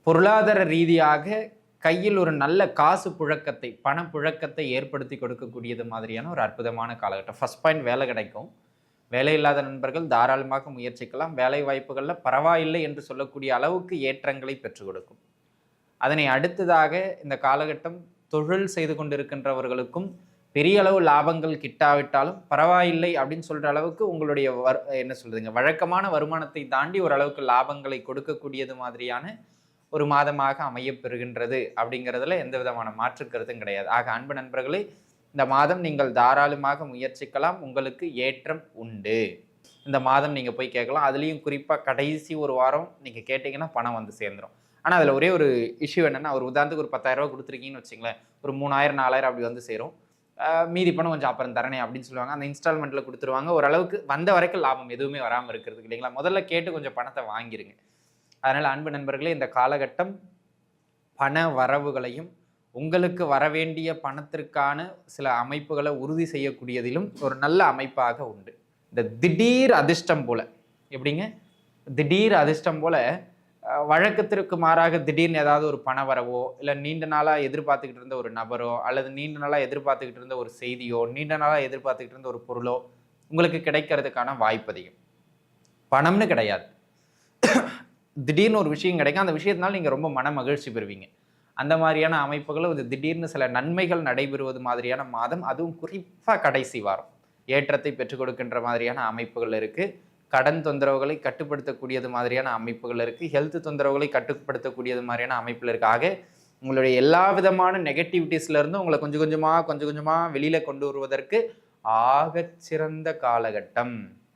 பொருளாதார ரீதியாக கையில் ஒரு நல்ல காசு புழக்கத்தை, பணப்புழக்கத்தை ஏற்படுத்தி கொடுக்கக்கூடியது மாதிரியான ஒரு அற்புதமான காலகட்டம். ஃபர்ஸ்ட் பாயிண்ட், வேலை கிடைக்கும். வேலை இல்லாத நண்பர்கள் தாராளமாக முயற்சிக்கலாம். வேலை வாய்ப்புகளில் பரவாயில்லை என்று சொல்லக்கூடிய அளவுக்கு ஏற்றங்களை பெற்றுக் கொடுக்கும். அதனை அடுத்ததாக இந்த காலகட்டம் தொழில் செய்து கொண்டிருக்கின்றவர்களுக்கும் பெரிய அளவு லாபங்கள் கிட்டாவிட்டாலும் பரவாயில்லை அப்படின்னு சொல்கிற அளவுக்கு உங்களுடைய என்ன சொல்றதுங்க, வழக்கமான வருமானத்தை தாண்டி ஓரளவுக்கு லாபங்களை கொடுக்கக்கூடியது மாதிரியான ஒரு மாதமாக அமையப்பெறுகின்றது அப்படிங்கிறதுல எந்த விதமான மாற்று கருத்தும் கிடையாது. ஆக அன்பு நண்பர்களே, இந்த மாதம் நீங்கள் தாராளமாக முயற்சிக்கலாம். உங்களுக்கு ஏற்றம் உண்டு. இந்த மாதம் நீங்கள் போய் கேட்கலாம். அதுலேயும் குறிப்பாக கடைசி ஒரு வாரம் நீங்கள் கேட்டிங்கன்னா பணம் வந்து சேர்ந்துடும். ஆனால் அதில் ஒரே ஒரு இஷ்யூ என்னென்னா, ஒரு உதாரணத்துக்கு ஒரு 10,000 ரூபா கொடுத்துருக்கீங்கன்னு வச்சுங்களேன், ஒரு 3000 4000 அப்படி வந்து சேரும். மீதி பணம் கொஞ்சம் அப்புறம் தரணே அப்படின்னு சொல்லுவாங்க. அந்த இன்ஸ்டால்மெண்ட்டில் கொடுத்துருவாங்க. ஓரளவுக்கு வந்த வரைக்கும் லாபம் எதுவுமே வராமல் இருக்கிறதுக்கு இல்லைங்களா. முதல்ல கேட்டு கொஞ்சம் பணத்தை வாங்கிருங்க. அதனால் அன்பு நண்பர்களே, இந்த காலகட்டம் பண வரவுகளையும் உங்களுக்கு வரவேண்டிய பணத்திற்கான சில அமைப்புகளை உறுதி செய்யக்கூடியதிலும் ஒரு நல்ல அமைப்பாக உண்டு. இந்த திடீர் அதிர்ஷ்டம் போல, எப்படிங்க, திடீர் அதிர்ஷ்டம் போல வழக்கத்திற்கு மாறாக திடீர்னு ஏதாவது ஒரு பண வரவோ, இல்லை நீண்ட நாளாக எதிர்பார்த்துக்கிட்டு இருந்த ஒரு நபரோ, அல்லது நீண்ட நாளாக எதிர்பார்த்துக்கிட்டு இருந்த ஒரு செய்தியோ, நீண்ட நாளாக எதிர்பார்த்துக்கிட்டு இருந்த ஒரு பொருளோ உங்களுக்கு கிடைக்கிறதுக்கான வாய்ப்பு அதிகம். பணம்னு கிடையாது, திடீர்னு ஒரு விஷயம் கிடைக்கும். அந்த விஷயத்தினால நீங்கள் ரொம்ப மன மகிழ்ச்சி பெறுவீங்க. அந்த மாதிரியான அமைப்புகளும் இது திடீர்னு சில நன்மைகள் நடைபெறுவது மாதிரியான மாதம். அதுவும் குறிப்பாக கடைசி வாரம் ஏற்றத்தை பெற்றுக் கொடுக்கின்ற மாதிரியான அமைப்புகள் இருக்குது. கடன் தொந்தரவுகளை கட்டுப்படுத்தக்கூடியது மாதிரியான அமைப்புகள் இருக்குது. ஹெல்த் தொந்தரவுகளை கட்டுப்படுத்தக்கூடியது மாதிரியான அமைப்பில் இருக்குது. ஆக உங்களுடைய எல்லா விதமான நெகட்டிவிட்டிஸ்லேருந்து உங்களை கொஞ்சம் கொஞ்சமாக வெளியில் கொண்டு வருவதற்கு ஆகச்சிறந்த காலகட்டம்.